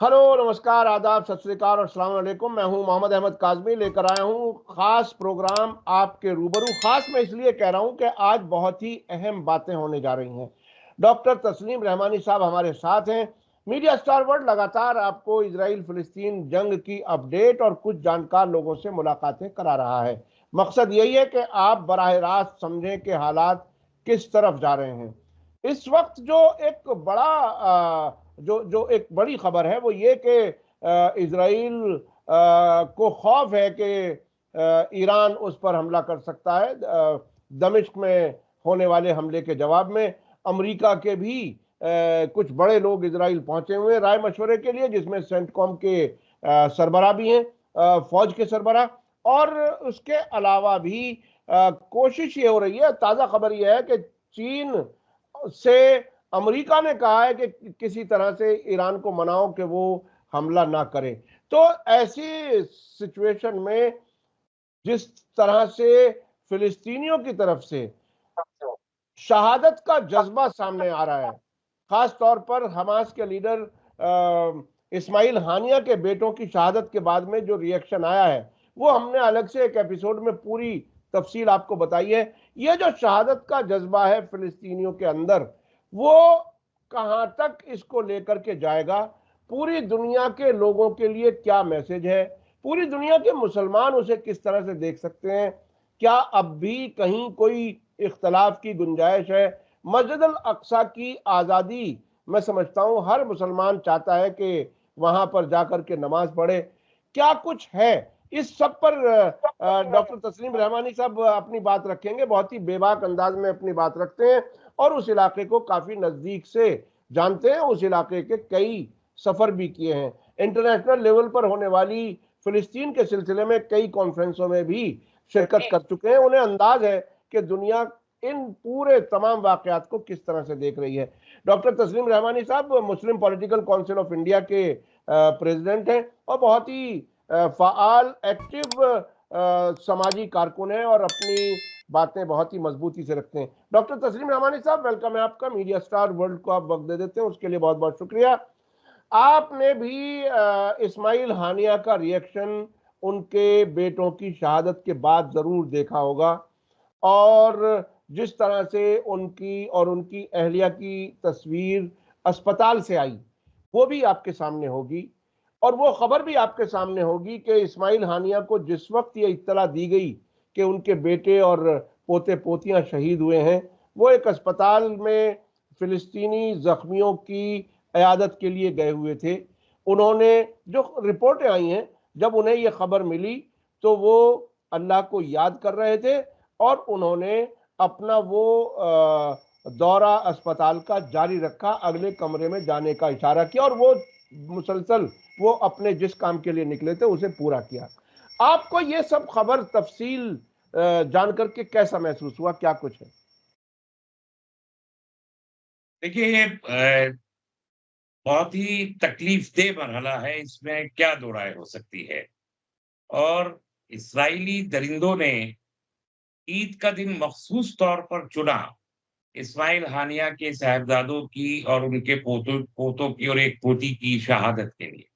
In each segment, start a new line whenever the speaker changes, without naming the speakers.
Hello, नमस्कार, आदाब, सत श्री अकाल और अस्सलाम वालेकुम। मैं हूं मोहम्मद अहमद काज़मी, लेकर आया हूं खास प्रोग्राम आपके रूबरू। खास मैं इसलिए कह रहा हूं कि आज बहुत ही अहम बातें होने जा रही हैं। डॉक्टर तस्लीम रहमानी साहब हमारे साथ हैं। मीडिया स्टार वर्ल्ड लगातार आपको इजराइल फिलिस्तीन जंग की अपडेट और कुछ जानकार लोगों से मुलाकातें करा रहा है। मकसद यही है कि आप बराह रास्त समझें कि हालात किस तरफ जा रहे हैं। इस वक्त जो एक जो एक बड़ी खबर है वो ये कि इजराइल को खौफ है कि ईरान उस पर हमला कर सकता है। दमिश्क में होने वाले हमले के जवाब में अमेरिका के भी कुछ बड़े लोग इजराइल पहुंचे हुए हैं राय मशवरे के लिए, जिसमें सेंटकॉम के सरबराह भी हैं, फौज के सरबराह। और उसके अलावा भी कोशिश ये हो रही है, ताज़ा खबर यह है कि चीन से अमेरिका ने कहा है कि किसी तरह से ईरान को मनाओ कि वो हमला ना करे। तो ऐसी सिचुएशन में जिस तरह से फिलिस्तीनियों की तरफ से शहादत का जज्बा सामने आ रहा है, खास तौर पर हमास के लीडर इस्माइल हानिया के बेटों की शहादत के बाद में जो रिएक्शन आया है, वो हमने अलग से एक एपिसोड में पूरी तफसील आपको बताई है। ये जो शहादत का जज्बा है फिलिस्तीनियों के अंदर, वो कहां तक इसको लेकर के जाएगा, पूरी दुनिया के लोगों के लिए क्या मैसेज है, पूरी दुनिया के मुसलमान उसे किस तरह से देख सकते हैं, क्या अब भी कहीं कोई इख्तलाफ की गुंजाइश है। मस्जिद अल अक्सा की आज़ादी, मैं समझता हूं हर मुसलमान चाहता है कि वहां पर जाकर के नमाज पढ़े। क्या कुछ है इस सब पर डॉक्टर तस्लीम रहमानी साहब अपनी बात रखेंगे। बहुत ही बेबाक अंदाज में अपनी बात रखते हैं और उस इलाके को काफी नजदीक से जानते हैं, उस इलाके के कई सफर भी किए हैं, इंटरनेशनल लेवल पर होने वाली फिलिस्तीन के सिलसिले में कई कॉन्फ्रेंसों में भी शिरकत कर चुके हैं। उन्हें अंदाज है कि दुनिया इन पूरे तमाम वाकयात को किस तरह से देख रही है। डॉक्टर तस्लीम रहमानी साहब मुस्लिम पॉलिटिकल काउंसिल ऑफ इंडिया के प्रेसिडेंट हैं और बहुत ही फाल एक्टिव समाजी कारकुन हैं और अपनी बातें बहुत ही मजबूती से रखते हैं। डॉक्टर तस्लीम रहमानी साहब, वेलकम है आपका। मीडिया स्टार वर्ल्ड को आप वक्त दे देते हैं, उसके लिए बहुत बहुत शुक्रिया। आपने भी इस्माइल हानिया का रिएक्शन उनके बेटों की शहादत के बाद जरूर देखा होगा, और जिस तरह से उनकी और उनकी अहलिया की तस्वीर अस्पताल से आई वो भी आपके सामने होगी, और वो खबर भी आपके सामने होगी कि इस्माइल हानिया को जिस वक्त ये इत्तला दी गई कि उनके बेटे और पोते पोतियां शहीद हुए हैं, वो एक अस्पताल में फिलिस्तीनी जख्मियों की इयादत के लिए गए हुए थे। उन्होंने, जो रिपोर्टें आई हैं, जब उन्हें ये खबर मिली तो वो अल्लाह को याद कर रहे थे और उन्होंने अपना वो दौरा अस्पताल का जारी रखा, अगले कमरे में जाने का इशारा किया और वो मुसलसल वो अपने जिस काम के लिए निकले थे उसे पूरा किया। आपको ये सब खबर तफसील जान करके कैसा महसूस हुआ, क्या कुछ है?
देखिए ये बहुत ही तकलीफ़देह मरहला है, इसमें क्या दो राय हो सकती है। और इस्राएली दरिंदों ने ईद का दिन मख़सूस तौर पर चुना, इस्माइल हानिया के साहिबजादों की और उनके पोतों पोतों की और एक पोती की शहादत के लिए।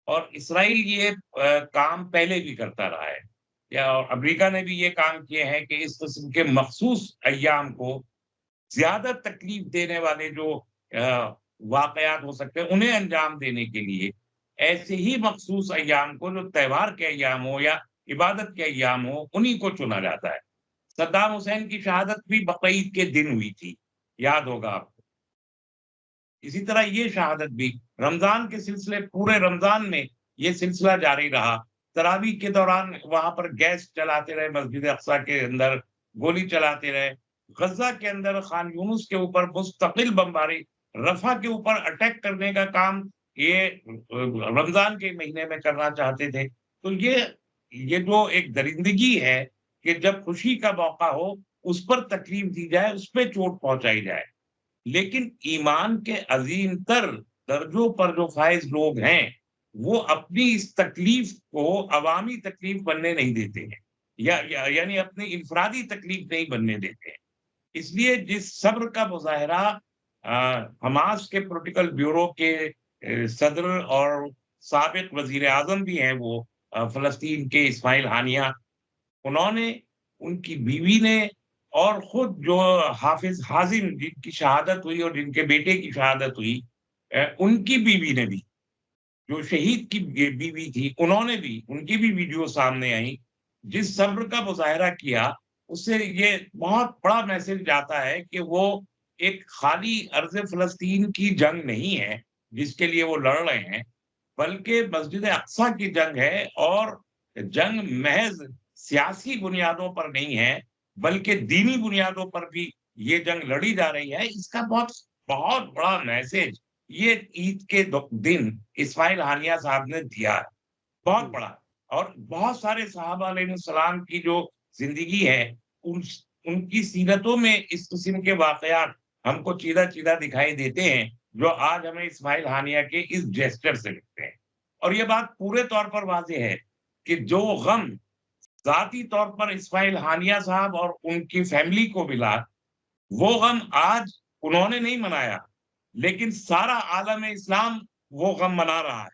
और इस्राएल ये काम पहले भी करता रहा है। या और अमेरिका ने भी ये काम किए हैं कि इस किस्म के मख़सूस अय्याम को ज़्यादा तकलीफ़ देने वाले जो वाक़यात हो सकते हैं, उन्हें अंजाम देने के लिए ऐसे ही मख़सूस अय्याम को, जो त्योहार के अय्याम हो या इबादत के अय्याम हो, उन्हीं को चुना जाता है। सद्दाम हुसैन की शहादत भी बक़रीद के दिन हुई थी, याद होगा आपको। इसी तरह ये शहादत भी रमज़ान के सिलसिले, पूरे रमज़ान में ये सिलसिला जारी रहा। तरावीह के दौरान वहाँ पर गैस चलाते रहे, मस्जिद अक़सा के अंदर गोली चलाते रहे। गज़ा के अंदर खान यूनुस के ऊपर मुस्तकिल बमबारी, रफ़ा के ऊपर अटैक करने का काम ये रमज़ान के महीने में करना चाहते थे। तो ये जो एक दरिंदगी है कि जब खुशी का मौका हो, उस पर तकलीफ दी जाए, उस पे चोट पहुँचाई जाए। लेकिन ईमान के अज़ीम तर दर्जों पर जो फ़ाइज़ लोग हैं, वो अपनी इस तकलीफ़ को अवामी तकलीफ़ बनने नहीं देते हैं, या यानी अपनी इन्फ़रादी तकलीफ़ नहीं बनने देते हैं। इसलिए जिस सब्र का मुज़ाहिरा हमास के पॉलिटिकल ब्यूरो के सदर और साबिक वज़ीर आज़म भी हैं वो फ़लस्तीन के इस्माइल हानिया, उन्होंने, उनकी बीवी ने और खुद जो हाफ़िज़ हाज़िम जिनकी शहादत हुई और जिनके बेटे की शहादत हुई, उनकी बीवी ने भी, जो शहीद की बीवी थी, उन्होंने भी, उनकी भी वीडियो सामने आई। जिस सब्र का मुज़ाहिरा किया, उससे ये बहुत बड़ा मैसेज जाता है कि वो एक खाली अर्ज़ फ़लस्तीन की जंग नहीं है, जिसके लिए वो लड़ रहे हैं, बल्कि मस्जिद अक़सा की जंग है और जंग महज़ सियासी बुनियादों पर नहीं है, बल्कि दीनी बुनियादों पर भी ये जंग लड़ी जा रही है। इसका बहुत बहुत बड़ा मैसेज ये ईद के दिन इस्माइल हानिया साहब ने दिया है, बहुत
जी,
बड़ा। और बहुत सारे सहाबा अलैहिस्सलाम की जो ज़िंदगी है, उन उनकी सीरतों में इस किस्म के वाक़यात हमको चीरा-चीरा दिखाई देते हैं, जो आज हमें इस्माइल हानिया के इस जेस्चर से मिलते हैं। और ये बात पूरे तौर पर वाज़ेह है कि जो गम ज़ाती तौर पर इस्माइल हानिया साहब और उनकी फैमिली को मिला, वो गम आज उन्होंने नहीं मनाया, लेकिन सारा आलम इस्लाम वो गम मना रहा है।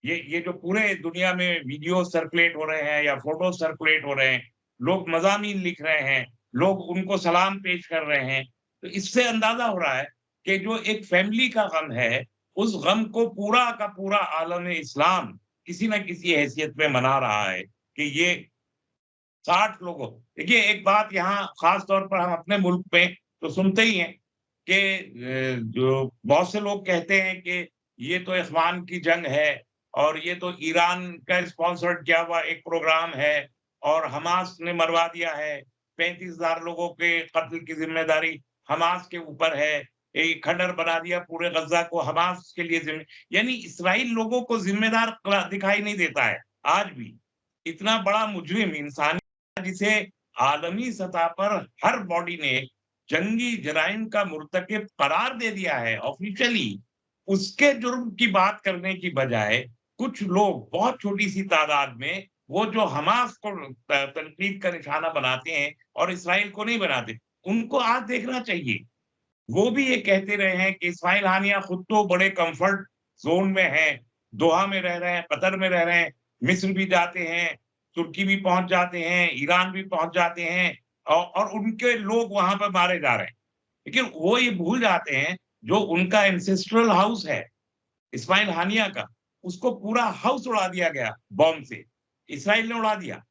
ये जो पूरे दुनिया में वीडियो सर्कुलेट हो रहे हैं या फ़ोटो सर्कुलेट हो रहे हैं, लोग मज़ामीन लिख रहे हैं, लोग उनको सलाम पेश कर रहे हैं, तो इससे अंदाज़ा हो रहा है कि जो एक फैमिली का गम है, उस गम को पूरा का पूरा आलम इस्लाम किसी न किसी हैसियत में मना रहा है कि ये 60 लोगों, देखिए एक बात यहाँ ख़ास तौर पर हम अपने मुल्क में तो सुनते ही हैं कि जो बहुत से लोग कहते हैं कि ये तो इख़वान की जंग है और ये तो ईरान का स्पॉन्सर्ड किया हुआ एक प्रोग्राम है और हमास ने मरवा दिया है। 35,000 लोगों के कत्ल की ज़िम्मेदारी हमास के ऊपर है। एक खंडर बना दिया पूरे गज़ा को हमास के लिए यानी इस्राइल लोगों को ज़िम्मेदार दिखाई नहीं देता है, आज भी। इतना बड़ा मुजरिम इंसान जिसे आलमी सतह पर हर बॉडी ने जंगी जराइम का मुर्तकिब करार दे दिया है ऑफिशियली, उसके जुर्म की बात करने की बजाय कुछ लोग बहुत छोटी-सी तादाद में वो जो हमास को तनकीद का निशाना बनाते हैं और इसराइल को नहीं बनाते, उनको आज देखना चाहिए। वो भी ये कहते रहे हैं कि इस्माइल हानिया खुद तो बड़े कम्फर्ट ज़ोन में हैं, दोहा में रह रहे हैं, कतर में रह रहे हैं, मिस्र भी जाते हैं, तुर्की भी पहुँच जाते हैं, ईरान भी पहुँच जाते हैं और उनके लोग वहाँ पे मारे जा रहे हैं। लेकिन वो ये भूल जाते हैं, जो उनका एंसेस्ट्रल हाउस है, इस्माइल हानिया का, उसको पूरा हाउस उड़ा दिया गया बॉम्ब से, इसराइल ने उड़ा दिया।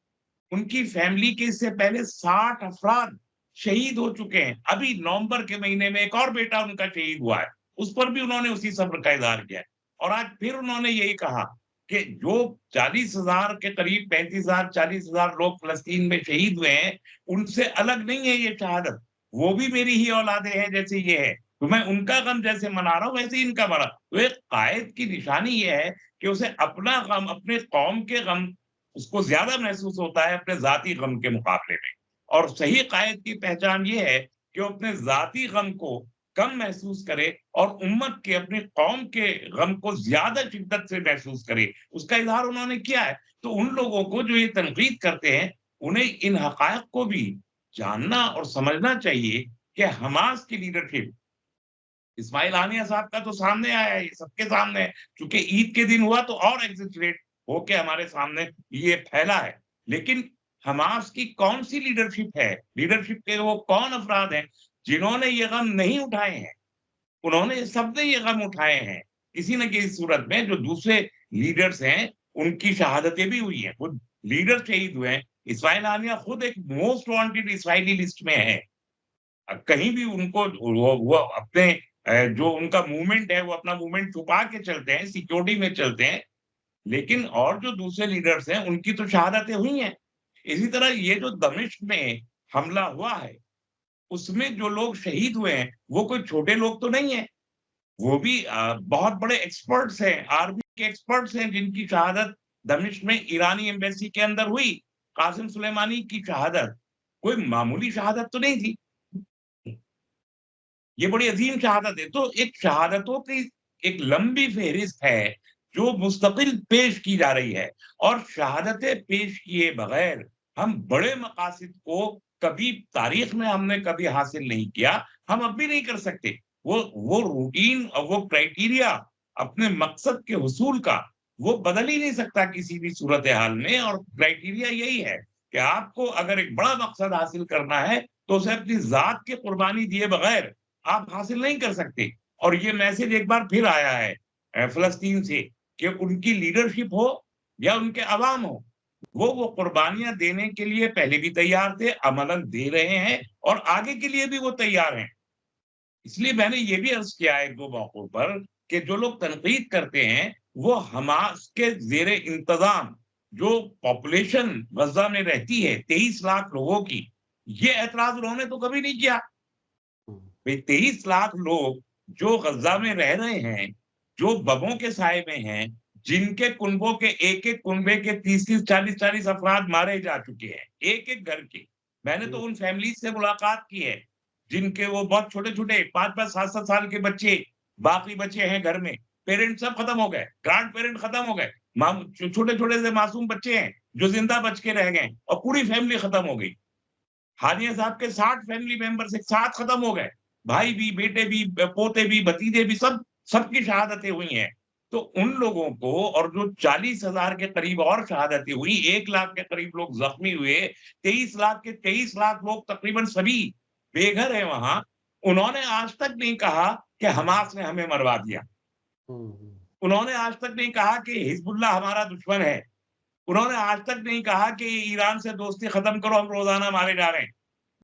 उनकी फैमिली के इससे पहले 60 अफ़राद शहीद हो चुके हैं। अभी नवंबर के महीने में एक और बेटा उनका शहीद हुआ है। उस पर भी उन्होंने उसी सब्र का इज़हार किया है। और आज फिर उन्होंने यही कहा कि जो 40,000 के करीब 35,000 40,000 लोग फ़लस्तीन में शहीद हुए हैं, उनसे अलग नहीं है ये शहादत। वो भी मेरी ही औलादे हैं जैसे ये है। तो मैं उनका गम जैसे मना रहा हूँ वैसे ही इनका मना। तो एक कायद की निशानी ये है कि उसे अपना गम, अपने कौम के गम उसको ज़्यादा महसूस होता है अपने ज़ाती गम के मुकाबले में। और सही कायद की पहचान ये है कि वो अपने ज़ाती गम को कम महसूस करे और उम्मत के, अपनी कौम के गम को ज़्यादा शिद्दत से महसूस करे। उसका इज़हार उन्होंने किया है। तो उन लोगों को जो ये तनकीद करते हैं, उन्हें इन हक़ाइक़ को भी जानना और समझना चाहिए कि हमास की लीडरशिप, इस्माइल हानिया साहब का तो सामने आया है, ये सबके सामने है। चूँकि ईद के दिन हुआ तो और एग्ज़ैजरेट होके हमारे सामने ये फैला है। लेकिन हमास की कौन-सी लीडरशिप है? लीडरशिप के वो कौन अफ़राद हैं, जिन्होंने ये गम नहीं उठाए हैं? उन्होंने, सबने ये गम उठाए हैं। किसी न किसी सूरत में जो दूसरे लीडर्स हैं, उनकी शहादतें भी हुई हैं। वो लीडर शहीद हुए हैं। इस्माइल हानिया खुद एक मोस्ट वांटेड इस्राएली लिस्ट में है। कहीं भी उनको वो अपने जो उनका मूवमेंट है, वो अपना मूवमेंट छुपा के चलते हैं, सिक्योरिटी में चलते हैं। लेकिन और जो दूसरे लीडर्स हैं, उनकी तो शहादतें हुई हैं। इसी तरह ये जो दमिश्क में हमला हुआ है, उसमें जो लोग शहीद हुए हैं, वो कोई छोटे लोग तो नहीं हैं। वो भी बहुत बड़े एक्सपर्ट्स हैं, आर्मी के एक्सपर्ट्स हैं, जिनकी शहादत दमिश्क में ईरानी एम्बेसी के अंदर हुई। कासिम सुलेमानी की शहादत, कोई मामूली शहादत तो नहीं थी। ये बड़ी अज़ीम शहादत है। तो एक शहादतों की एक लंबी फ़हरिस्त है, जो मुस्तकिल पेश की जा रही है और शहादतें पेश किए बगैर हम बड़े मकासद को कभी तारीख़ में हमने कभी हासिल नहीं किया, हम अब भी नहीं कर सकते। वो रूटीन और वो क्राइटेरिया अपने मकसद के हुसूल का वो बदल ही नहीं सकता किसी भी सूरत हाल में। और क्राइटेरिया यही है कि आपको अगर एक बड़ा मकसद हासिल करना है तो उसे अपनी जात की कुर्बानी दिए बगैर आप हासिल नहीं कर सकते। और ये मैसेज एक बार फिर आया है फ़लस्तीन से कि उनकी लीडरशिप हो या उनके अवाम हो, वो कुर्बानियाँ देने के लिए पहले भी तैयार थे, अमलन दे रहे हैं और आगे के लिए भी वो तैयार हैं। इसलिए मैंने ये भी अर्ज़ किया है 1-2 मौकों पर कि जो लोग तनकीद करते हैं, वो हमास के ज़ेरे इंतज़ाम जो पॉपुलेशन गज़ा में रहती है 23 लाख लोगों की, ये ऐतराज़ उन्होंने तो कभी नहीं किया। भई 23 लाख लोग जो गज़ा में रह रहे हैं, जो बमों के साए में हैं, जिनके कुनबों के एक-एक कुनबे के 30-30, 40-40 अफ़राद मारे जा चुके हैं, एक-एक घर के। मैंने तो उन फैमिलीज़ से मुलाकात की है, जिनके वो बहुत छोटे-छोटे 5-5, 7-7 साल के बच्चे बाकी बचे हैं घर में। पेरेंट्स सब खत्म हो गए, ग्रैंड पेरेंट खत्म हो गए, माम छोटे-छोटे से मासूम बच्चे हैं, जो ज़िंदा बच के रह गए और पूरी फैमिली खत्म हो गई। हानिया साहब के 60 फैमिली मेंबर्स एक साथ खत्म हो गए। भाई भी, बेटे भी, पोते भी, भतीजे भी सब सबकी शहादतें हुई हैं। तो उन लोगों को और जो 40,000 के करीब और शहादतें हुई, 1 लाख के करीब लोग ज़ख्मी हुए, 23 लाख के 23 लाख लोग तकरीबन सभी बेघर हैं वहाँ। उन्होंने आज तक नहीं कहा कि हमास ने हमें मरवा दिया। उन्होंने आज तक नहीं कहा कि हिज़्बुल्लाह हमारा दुश्मन है। उन्होंने आज तक नहीं कहा कि ईरान से दोस्ती खत्म करो, हम रोज़ाना मारे जा रहे हैं।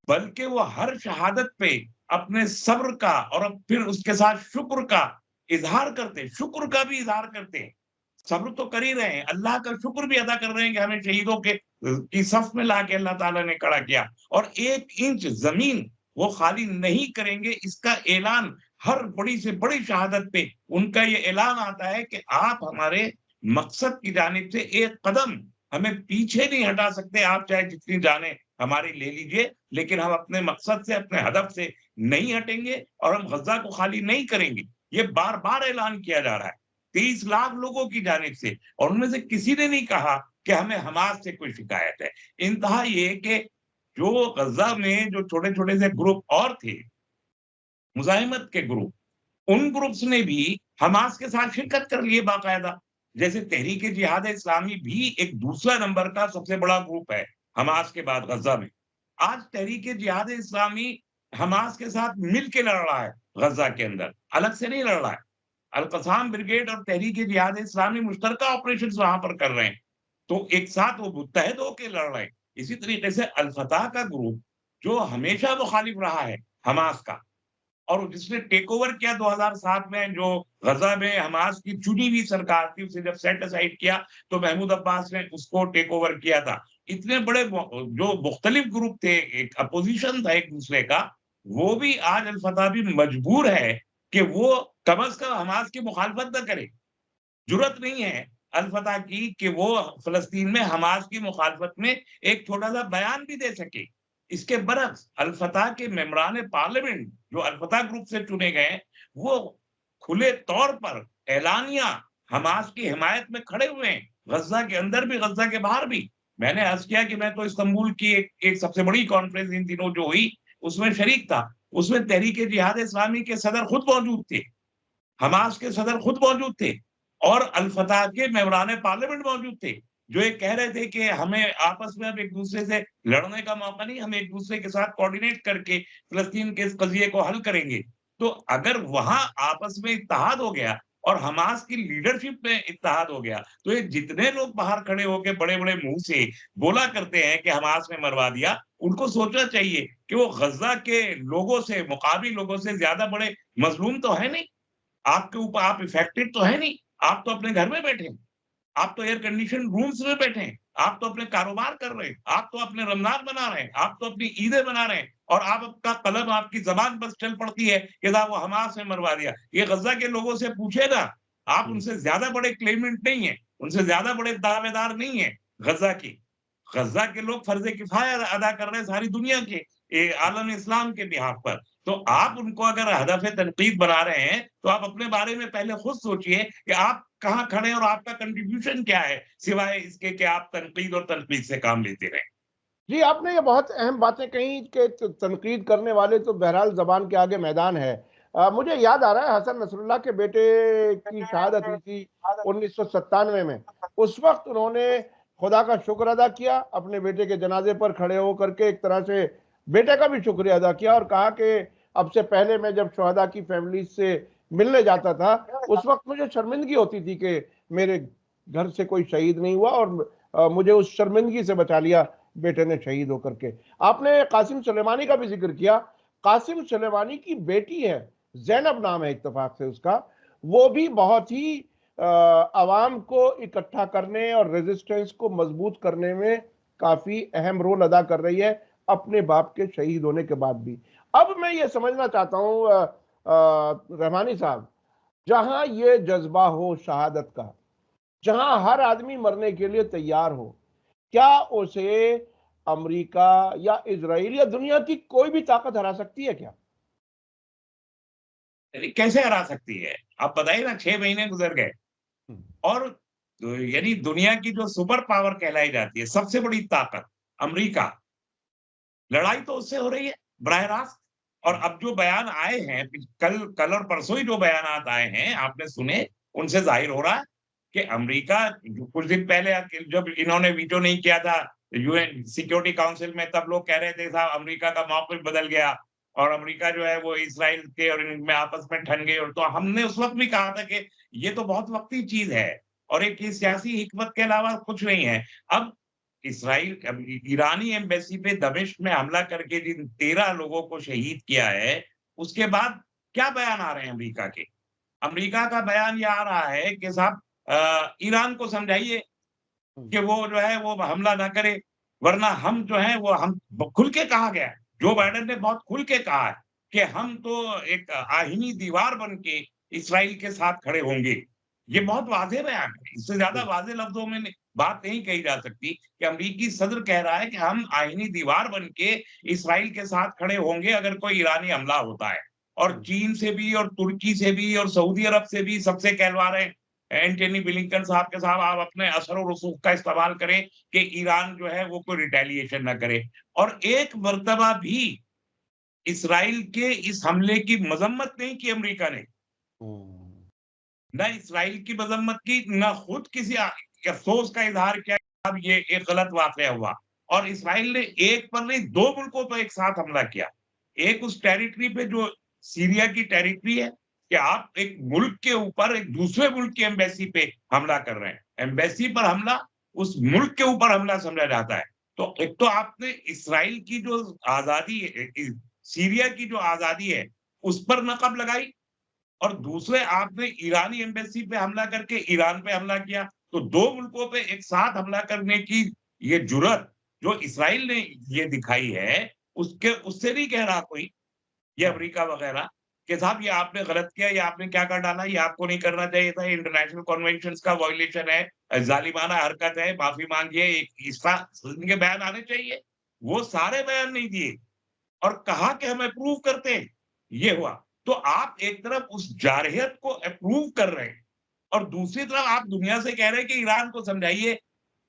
बल्कि वो हर शहादत पे अपने सब्र का और अब फिर उसके साथ शुक्र का इज़हार करते हैं, शुक्र का भी इज़हार करते हैं। सब्र तो कर ही रहे हैं, अल्लाह का शुक्र भी अदा कर रहे हैं कि हमें शहीदों के की सफ में लाके अल्लाह ताला ने खड़ा किया और 1 इंच ज़मीन वो खाली नहीं करेंगे, इसका ऐलान हर बड़ी से बड़ी शहादत पे उनका ये ऐलान आता है कि आप हमारे मकसद की जानिब से एक कदम हमें पीछे नहीं हटा सकते, आप चाहे जितनी जानें हमारी ले लीजिए, लेकिन हम अपने मकसद से, अपने हदफ से नहीं हटेंगे और हम गज़ा को खाली नहीं करेंगे। ये बार-बार ऐलान किया जा रहा है, 23 लाख लोगों की जानिब से और उनमें से किसी ने नहीं कहा कि हमें हमास से कोई शिकायत है। इंतहा ये कि जो गज़ा में जो छोटे-छोटे से ग्रुप और थे, मुज़ाहिमत के ग्रुप, उन ग्रुप्स ने भी हमास के साथ शिरकत कर ली है बाकायदा। जैसे तहरीक-ए-जिहाद-ए-इस्लामी भी एक दूसरा नंबर का सबसे बड़ा ग्रुप है, हमास के बाद गज़ा में। आज तहरीक-ए-जिहाद-ए-इस्लामी हमास के साथ मिल के लड़ रहा है गज़ा के अंदर, अलग से नहीं लड़ रहा है। अल-क़साम ब्रिगेड और तहरीक-ए-जिहाद-ए-इस्लामी मुश्तरका ऑपरेशंस वहाँ पर कर रहे हैं। तो एक साथ वो मुत्तहद होके लड़ रहे हैं। इसी तरीके से अल-फतह का ग्रुप, जो हमेशा मुखालिफ रहा है हमास का, और जिसने टेक ओवर किया 2007 में, जो गज़ा में हमास की चुनी हुई सरकार थी, उसे जब सेट असाइड किया, तो महमूद अब्बास ने उसको टेक ओवर किया था। इतने बड़े जो मुख्तलिफ ग्रुप थे, एक अपोज़िशन था एक-दूसरे का, वो भी आज अल-फतह भी मजबूर है कि वो कम अज़ कम हमास की मुखालफत ना करे। जुर्अत नहीं है अल-फतह की कि वो फ़लस्तीन में हमास की मुखालफत में एक छोटा-सा बयान भी दे सके। इसके बरअक्स अल-फतह के मेंबरान पार्लियामेंट जो अल-फतह ग्रुप से चुने गए हैं, वो खुले तौर पर एलानिया हमास की हिमायत में खड़े हुए हैं, गज़ा के अंदर भी, गज़ा के बाहर भी। मैंने अर्ज़ किया कि मैं तो इस्तांबुल की एक सबसे बड़ी कॉन्फ्रेंस इन दिनों जो हुई, उसमें शरीक था। उसमें तहरीक-ए-जिहाद-ए-इस्लामी के सदर खुद मौजूद थे। हमास के सदर खुद मौजूद थे और अल-फतह के मेंबरान पार्लियामेंट मौजूद थे, जो ये कह रहे थे कि हमें आपस में अब एक-दूसरे से लड़ने का मौका नहीं, हम एक-दूसरे के साथ कोऑर्डिनेट करके फ़लस्तीन के इस कज़िये को हल करेंगे। तो अगर वहाँ आपस में इत्तेहाद हो गया और हमास की लीडरशिप में इत्तेहाद हो गया, तो ये जितने लोग बाहर खड़े होके बड़े-बड़े मुँह से बोला करते हैं कि हमास ने मरवा दिया, उनको सोचना चाहिए कि वो गज़ा के लोगों से, मुकामी लोगों से ज़्यादा बड़े मज़लूम तो हैं नहीं। आपके ऊपर आप इफेक्टेड तो है नहीं, आप तो अपने घर में बैठे हैं, आप तो एयर कंडीशन रूम्स में बैठे हैं, आप तो अपने कारोबार कर रहे हैं, आप तो अपने रमज़ान मना रहे हैं, आप तो अपनी ईदें मना रहे हैं और आपका कलम, आपकी ज़बान बस चल पड़ती है कि साहब वो हमास ने मरवा दिया। ये गज़ा के लोगों से पूछिए ना, आप उनसे ज़्यादा बड़े क्लेमेंट नहीं हैं, उनसे ज़्यादा बड़े दावेदार नहीं हैं गज़ा के। गज़ा के लोग फ़र्ज़ किफ़ाया अदा कर रहे हैं सारी दुनिया के आलम इस्लाम के बिहाफ़ पर। तो आप उनको अगर हदफ़ तनक़ीद बना रहे हैं, तो आप अपने बारे में पहले खुद सोचिए कि आप कहाँ खड़े हैं और आपका कंट्रीब्यूशन क्या है, सिवाय इसके कि आप तनक़ीद और तनक़ीद से काम लेते रहें।
जी, आपने ये बहुत अहम बातें कही कि तनकीद करने वाले तो बहरहाल ज़बान के आगे मैदान है। मुझे याद आ रहा है हसन नसरुल्लाह के बेटे की शहादत हुई थी 1997 में। उस वक्त उन्होंने खुदा का शुक्र अदा किया, अपने बेटे के जनाजे पर खड़े होकर के एक तरह से बेटे का भी शुक्रिया अदा किया और कहा कि अब से पहले मैं जब शहदा की फैमिली से मिलने जाता था उस वक्त मुझे शर्मिंदगी होती थी कि मेरे घर से कोई शहीद नहीं हुआ और मुझे उस शर्मिंदगी से बचा लिया बेटे ने शहीद होकर के। आपने कासिम सुलेमानी का भी जिक्र किया। कासिम सुलेमानी की बेटी है, जैनब नाम है इत्तेफाक से उसका, वो भी बहुत ही अवाम को इकट्ठा करने और रेजिस्टेंस को मजबूत करने में काफी अहम रोल अदा कर रही है अपने बाप के शहीद होने के बाद भी। अब मैं ये समझना चाहता हूं रहमानी साहब, जहां ये जज्बा हो शहादत का, जहां हर आदमी मरने के लिए तैयार हो, क्या उसे अमेरिका या इजराइल या दुनिया की कोई भी ताकत हरा सकती है क्या?
कैसे हरा सकती है? आप बताइए ना, 6 महीने गुज़र गए और यानी दुनिया की जो सुपर पावर कहलाई जाती है, सबसे बड़ी ताकत अमेरिका, लड़ाई तो उससे हो रही है बराह रास्त। और अब जो बयान आए हैं, कल और परसों ही जो बयानात आए हैं, आपने सुने, उनसे ज़ाहिर हो रहा है कि अमेरिका जो कुछ दिन पहले जब इन्होंने वीटो नहीं किया था यूएन सिक्योरिटी काउंसिल में, तब लोग कह रहे थे साहब अमेरिका का मौक़िफ़ बदल गया और अमेरिका जो है वो इज़राइल के और इनमें आपस में ठन गई। और तो हमने उस वक़्त भी कहा था कि ये तो बहुत वक़्ती चीज़ है और एक ये सियासी हिकमत के अलावा कुछ नहीं है। अब इस्राइल ईरानी एम्बेसी पे दमिश्क में हमला करके जिन 13 लोगों को शहीद किया है, उसके बाद क्या बयान आ रहे हैं अमेरिका के? अमेरिका का बयान ये आ रहा है कि साहब ईरान को समझाइए कि वो जो है वो हमला ना करे, वरना हम जो है वो हम खुल के कहा गया है, जो बाइडेन ने बहुत खुल के कहा है कि हम तो एक आहिनी दीवार बन के इस्राइल के साथ खड़े होंगे। ये बहुत वाज़ेह बयान है, इससे ज़्यादा वाज़ेह लफ्ज़ों में बात नहीं कही जा सकती कि अमरीकी सदर कह रहा है कि हम आहिनी दीवार बन के इस्राइल के साथ खड़े होंगे अगर कोई ईरानी हमला होता है। और चीन से भी और तुर्की से भी और सऊदी अरब से भी सबसे कहलवा रहे हैं एंटनी ब्लिंकन साहब के साहब, आप अपने असर और रसूख का इस्तेमाल करें कि ईरान जो है वो कोई रिटेलिएशन ना करे। और एक मर्तबा भी इस्राइल के इस हमले की मजम्मत नहीं की अमेरिका ने। ना इस्राइल की मजम्मत की, ना खुद किसी अफ़सोस का इज़हार किया कि अब ये एक गलत वाक़या हुआ। और इस्राइल ने एक पर नहीं 2 मुल्कों पे एक साथ हमला किया। एक उस टेरिटरी पे जो सीरिया की टेरिटरी है, कि आप एक मुल्क के ऊपर एक दूसरे मुल्क की एम्बेसी पे हमला कर रहे हैं। एम्बेसी पर हमला उस मुल्क के ऊपर हमला समझा जाता है। तो एक तो आपने इस्राइल की जो आज़ादी है, सीरिया की जो आज़ादी है, उस पर नक़ब लगाई और दूसरे आपने ईरानी एम्बेसी पे हमला करके ईरान पे हमला किया। तो 2 मुल्कों पे एक साथ हमला करने की ये जुर्अत जो इस्राइल ने ये दिखाई है, उसके उससे नहीं कह रहा कोई, ये
हाँ।
अमेरिका वगैरह, कि साहब ये आपने गलत किया, ये आपने क्या कर डाला, ये आपको नहीं करना चाहिए था, ये इंटरनेशनल कन्वेंशंस का वायलेशन है, ज़ालिमाना हरकत है, माफ़ी माँगिए, इस इनके बयान आने चाहिए। वो सारे बयान नहीं दिए। और कहा कि हम अप्रूव करते हैं, ये हुआ। तो आप एक तरफ उस जारहियत को अप्रूव कर रहे हैं और दूसरी तरफ आप दुनिया से कह रहे हैं कि ईरान को समझाइए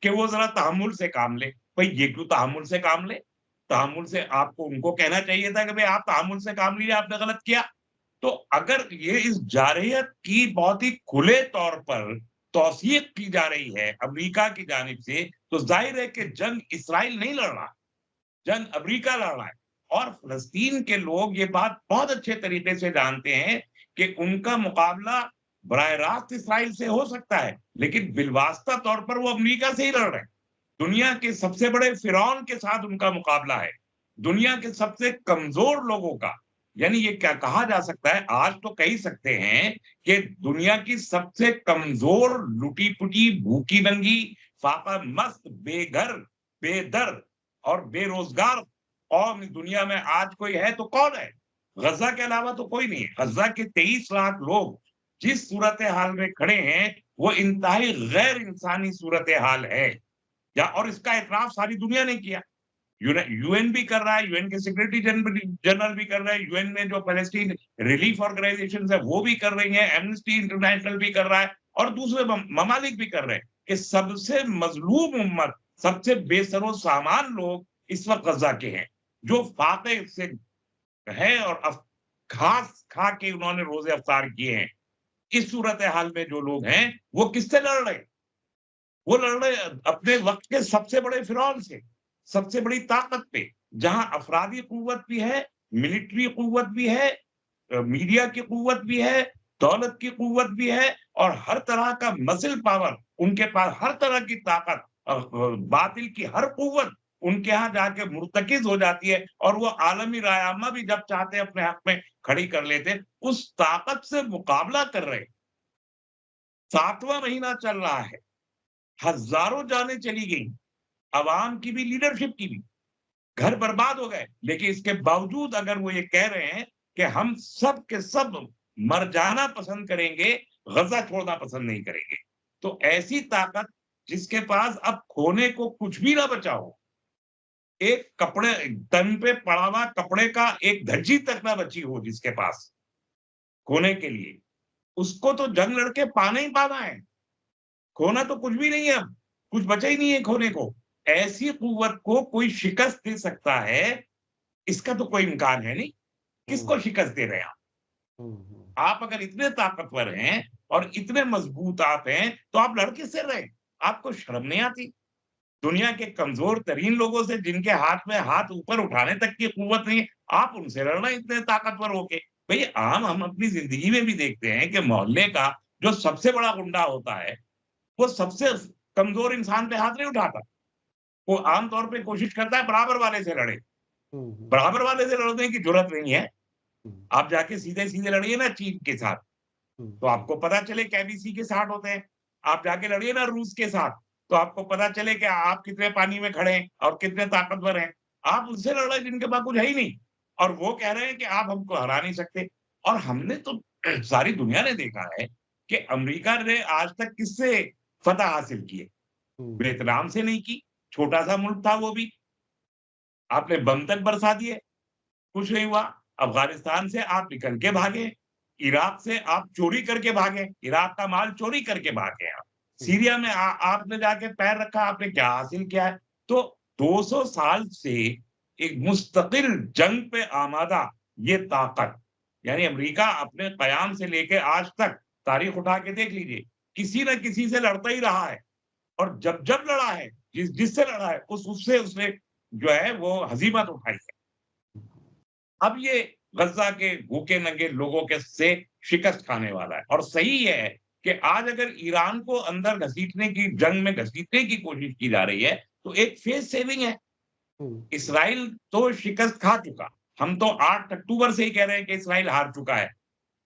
कि वो ज़रा तहम्मुल से काम ले। भई ये क्यों तहम्मुल से काम ले? तहम्मुल से आपको उनको कहना चाहिए था कि भई आप तहम्मुल से काम लीजिए, आपने गलत किया। तो अगर ये इस जारहियत की बहुत ही खुले तौर पर तौसीक की जा रही है अमेरिका की जानिब से, तो ज़ाहिर है कि जंग इसराइल नहीं लड़ रहा। जंग अमेरिका लड़ रहा है। और फ़लस्तीन के लोग ये बात बहुत अच्छे तरीके से जानते हैं कि उनका मुकाबला बराह रास्त इस्राइल से हो सकता है, लेकिन बिलवास्ता तौर पर वो अमेरिका से ही लड़ रहे हैं। दुनिया के सबसे बड़े फ़िरौन के साथ उनका मुकाबला है। दुनिया के सबसे कमज़ोर लोगों का, यानी ये क्या कहा जा सकता है, आज तो कह ही सकते हैं कि दुनिया की सबसे कमज़ोर, लुटी-पुटी, भूखी-नंगी, फ़ाक़ा-मस्त, बेघर, बेदर और बेरोज़गार कौम इस दुनिया में आज कोई है तो कौन है? गज़ा के अलावा तो कोई नहीं है। गज़ा के 23 लाख लोग जिस सूरत-ए-हाल में खड़े हैं, वो इंतहाई गैर इंसानी सूरत-ए-हाल है। या और इसका इतराफ़ सारी दुनिया ने किया। यूएन भी कर रहा है, यूएन के सेक्रेटरी जनरल भी कर रहे हैं, यूएन में जो पैलेस्टीन रिलीफ ऑर्गनाइज़ेशंस है, वो भी कर रही हैं, एम्नेस्टी इंटरनेशनल भी कर रहा है और दूसरे ममालिक भी कर रहे हैं कि सबसे मज़लूम उम्मत, सबसे बेसरो-सामान लोग इस वक़्त गज़ा के हैं, जो फ़ाक़े से है और घास खा के उन्होंने रोजे अफ्तार किए हैं। इस सूरत हाल में जो लोग हैं, वो किससे लड़ रहे हैं? वो लड़ रहे हैं अपने वक़्त के सबसे बड़े फ़िरौन से, सबसे बड़ी ताकत पे, जहाँ अफ़रादी क़ुव्वत भी है, मिलिट्री क़ुव्वत भी है, मीडिया की क़ुव्वत भी है, दौलत की क़ुव्वत भी है और हर तरह का मसल पावर उनके पास, हर तरह की ताकत बातिल की हर क़ुव्वत उनके यहाँ जाके मुर्तकिज़ हो जाती है और वो आलमी राय आमा भी जब चाहते हैं अपने हक़ में खड़ी कर लेते हैं, उस ताकत से मुकाबला कर रहे हैं। 7वां महीना चल रहा है, हज़ारों जानें चली गई, अवाम की भी, लीडरशिप की भी, घर बर्बाद हो गए। लेकिन इसके बावजूद अगर वो ये कह रहे हैं कि हम सब के सब मर जाना पसंद करेंगे, गज़ा छोड़ना पसंद नहीं करेंगे। तो ऐसी ताकत जिसके पास अब खोने को कुछ भी ना बचा हो, एक कपड़े तन पे पड़ा हुआ कपड़े का एक धज्जी तक ना बची हो जिसके पास, खोने के लिए, उसको तो जंग लड़ के पाना ही पाना है। खोना तो कुछ भी नहीं है अब, कुछ बचा ही नहीं है खोने को। ऐसी क़ुव्वत को कोई शिकस्त दे सकता है, इसका तो कोई इम्कान है नहीं।
हुँ,
किसको शिकस्त दे रहे हैं आप?
हुँ, हुँ,
आप अगर इतने ताकतवर हैं और इतने मज़बूत आप हैं, तो आप लड़ किससे रहे हैं? आपको शर्म नहीं आती? दुनिया के कमज़ोर तरीन लोगों से जिनके हाथ में हाथ ऊपर उठाने तक की क़ुव्वत नहीं है, आप उनसे लड़ रहे हैं इतने ताकतवर होके। भई आम हम अपनी ज़िंदगी में भी देखते हैं कि मोहल्ले का जो सबसे बड़ा गुंडा होता है, वो सबसे कमज़ोर इंसान पे हाथ नहीं उठाता। वो आम तौर पे कोशिश करता है बराबर वाले से लड़े।
हुँ, हुँ,
बराबर वाले से लड़ने की ज़रूरत नहीं है।
हुँ,
आप जाके सीधे-सीधे लड़िए ना चीन के साथ,
हुँ,
तो
हुँ,
आपको पता चले केबीसी के साथ होते हैं। आप जाके लड़िए ना रूस के साथ, तो आपको पता चले कि आप कितने पानी में खड़े हैं और कितने ताकतवर हैं। आप उनसे लड़ रहे हैं जिनके पास कुछ है ही नहीं और वो कह रहे हैं कि आप हमको हरा नहीं सकते। और हमने तो सारी दुनिया ने देखा है कि अमेरिका ने आज तक किससे फ़तह हासिल की है?
हुँ,
वियतनाम से नहीं की, छोटा-सा मुल्क था वो भी। आपने बम तक बरसा दिए, कुछ नहीं हुआ। अफ़गानिस्तान से आप निकल के भागे, इराक से आप चोरी करके भागे, इराक का माल चोरी करके भागे आप।
हुँ,
सीरिया में आपने जाके पैर रखा, आपने क्या हासिल किया है? तो 200 साल से एक मुस्तकिल जंग पे आमादा ये ताकत, यानी अमेरिका अपने क़याम से लेके आज तक तारीख़ उठा के देख लीजिए, किसी न किसी से लड़ता ही रहा है और जब-जब लड़ा है, जिससे लड़ा है, उससे उसने जो है वो हज़ीमत उठाई है। अब ये गज़ा के भूखे-नंगे लोगों के से शिकस्त खाने वाला है और सही है कि आज अगर ईरान को अंदर घसीटने की जंग में घसीटने की कोशिश की जा रही है, तो एक फेस सेविंग है।
हुँ, हुँ,
इज़राइल तो शिकस्त खा चुका। हम तो 8 अक्टूबर से ही कह रहे हैं कि इज़राइल हार चुका है।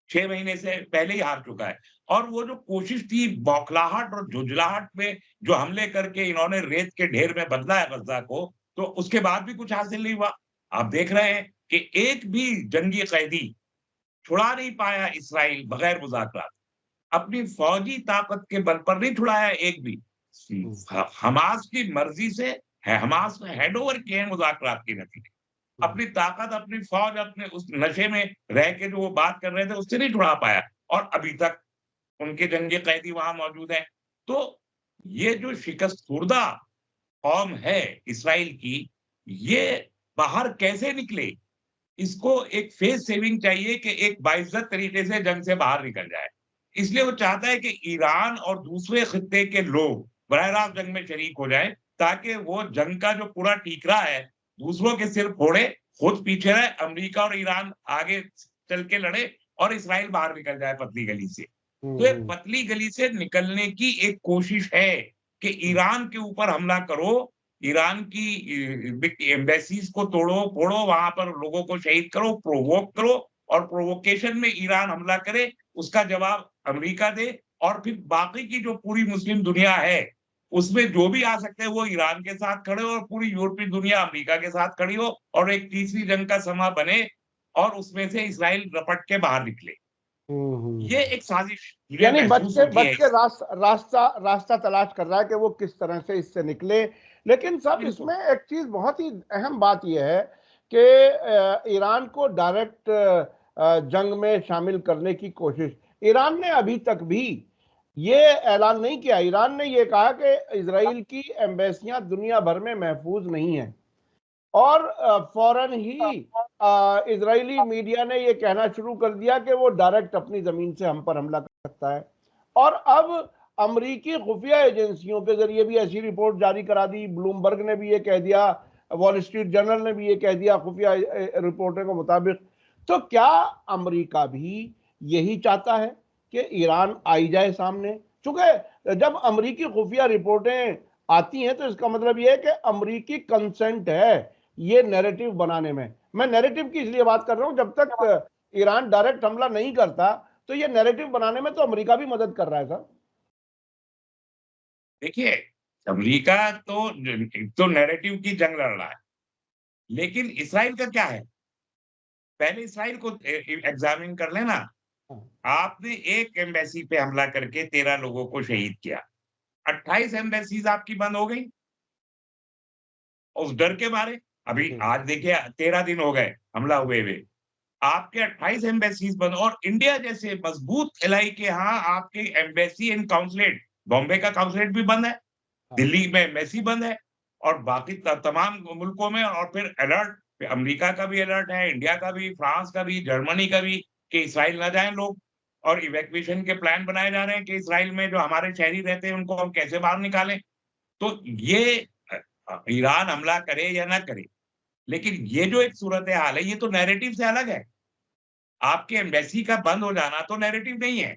6 महीने से पहले ही हार चुका है और वो जो कोशिश थी बौखलाहट और झुँझलाहट में जो हमले करके इन्होंने रेत के ढेर में बदला है गज़ा को, तो उसके बाद भी कुछ हासिल नहीं हुआ। आप देख रहे हैं कि एक भी जंगी कैदी छुड़ा नहीं पाया इस्राइल बगैर मुज़ाकरात। अपनी फ़ौजी ताकत के बल पर नहीं छुड़ाया एक भी।
हुँ,
हमास की मर्ज़ी से है हमास ने हैंडओवर किए हैं मुज़ाकरात के नतीजे।
हुँ,
अपनी ताकत, अपनी फ़ौज, अपने उस नशे में रह के जो वो बात कर रहे थे, उससे नहीं छुड़ा पाया और अभी तक उनके जंगी कैदी वहाँ मौजूद हैं। तो ये जो शिकस्तुर्दा कौम है इस्राइल की, ये बाहर कैसे निकले? इसको एक फेस सेविंग चाहिए कि एक बाइज़्ज़त तरीके से जंग से बाहर निकल जाए। इसलिए वो चाहता है कि ईरान और दूसरे खित्ते के लोग बराह रास्त जंग में शरीक हो जाएँ, ताकि वो जंग का जो पूरा ठीकरा है, दूसरों के सिर फोड़े, खुद पीछे रहे, अमेरिका और ईरान आगे चल के लड़े और इस्राइल बाहर निकल जाए पतली गली से।
हुँ,
तो एक
हुँ,
पतली गली से निकलने की एक कोशिश है कि
हुँ,
ईरान के ऊपर हमला करो, ईरान की एम्बेसीज को तोड़ो-फोड़ो, वहाँ पर लोगों को शहीद करो, प्रोवोक करो और प्रोवोकेशन में ईरान हमला करे, उसका जवाब अमेरिका दे और फिर बाकी की जो पूरी मुस्लिम दुनिया है, उसमें जो भी आ सकते हैं वो ईरान के साथ खड़े हो और पूरी यूरोपीय दुनिया अमेरिका के साथ खड़ी हो और एक तीसरी जंग का समा बने और उसमें से इस्राइल रपट के बाहर निकले।
हुँ,
ये
हुँ।
एक साजिश मुझे
यानी
महसूस होती है
बच के
इस
रास्ता रास्ता तलाश कर रहा है कि वो किस तरह से इससे निकले। लेकिन साहब
बिल्कुल।
इसमें एक चीज़ बहुत ही अहम बात ये है कि ईरान को डायरेक्ट जंग में शामिल करने की कोशिश ईरान ने अभी तक भी ये ऐलान नहीं किया। ईरान ने ये कहा कि इज़राइल की एम्बेसियाँ दुनिया भर में महफूज़ नहीं हैं। और फौरन ही इजरायली मीडिया ने यह कहना शुरू कर दिया कि वो डायरेक्ट अपनी जमीन से हम पर हमला कर सकता है। और अब अमरीकी खुफिया एजेंसियों के जरिए भी ऐसी रिपोर्ट जारी करा दी, ब्लूमबर्ग ने भी ये कह दिया, वॉल स्ट्रीट जर्नल ने भी ये कह दिया खुफिया रिपोर्टों के मुताबिक। तो क्या अमरीका भी यही चाहता है कि ईरान आई जाए सामने? चूंकि जब अमरीकी खुफिया रिपोर्टें आती हैं तो इसका मतलब यह है कि अमरीकी कंसेंट है ये नैरेटिव बनाने में। मैं नैरेटिव की इसलिए बात कर रहा हूं, जब तक ईरान डायरेक्ट हमला नहीं करता तो ये नैरेटिव बनाने में तो अमेरिका भी मदद कर रहा है सर।
देखिए, अमेरिका तो नैरेटिव की जंग लड़ रहा है, लेकिन इसराइल का क्या है? पहले इसराइल को एग्जामिन कर लेना। आपने एक एम्बेसी पे हमला करके 13 लोगों को शहीद किया। 28 एम्बेसीज आपकी बंद हो गई उस डर के मारे। अभी
जी।
आज देखिए 13 दिन हो गए हमला हुए हुए। आपके 28 एम्बेसीज बंद, और इंडिया जैसे मजबूत इलाई के यहाँ आपके एम्बेसी एंड काउंसलेट, बॉम्बे का काउंसलेट भी बंद है,
हाँ।
दिल्ली में एम्बेसी बंद है, और बाकी तमाम मुल्कों में। और फिर अलर्ट, अमेरिका का भी अलर्ट है, इंडिया का भी, फ्रांस का भी, जर्मनी का भी, कि इसराइल ना जाएं लोग। और इवैक्यूएशन के प्लान बनाए जा रहे हैं कि इसराइल में जो हमारे शहरी रहते हैं उनको हम कैसे बाहर निकालें। तो ये ईरान हमला करे या ना करे, लेकिन ये जो एक सूरत हाल है ये तो नैरेटिव से अलग है। आपके एम्बेसी का बंद हो जाना तो नैरेटिव नहीं है।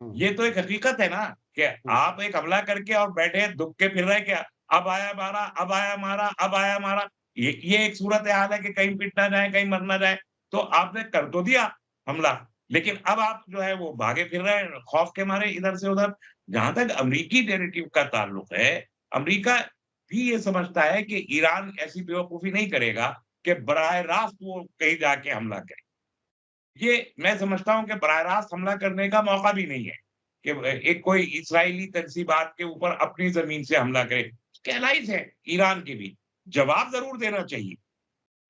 हम्म,
ये तो एक हकीकत है ना, कि
हम्म,
आप एक हमला करके और बैठे दुब के फिर रहे क्या, अब आया मारा, अब आया मारा, अब आया मारा। ये एक सूरत हाल है कि कहीं पिट ना जाए, कहीं मर ना जाए। तो आपने कर तो दिया हमला, लेकिन अब आप जो है वो भागे फिर रहे हैं खौफ के मारे इधर से उधर। जहां तक अमरीकी नैरेटिव का ताल्लुक है, अमरीका भी ये समझता है कि ईरान ऐसी बेवकूफी नहीं करेगा कि बराह रास्त वो कहीं जाके हमला करे। ये मैं समझता हूँ कि बराह रास्त हमला करने का मौका भी नहीं है कि एक कोई इस्राएली तंसीबात के ऊपर अपनी ज़मीन से हमला करे। कहलाइज़ है ईरान की भी, जवाब ज़रूर देना चाहिए।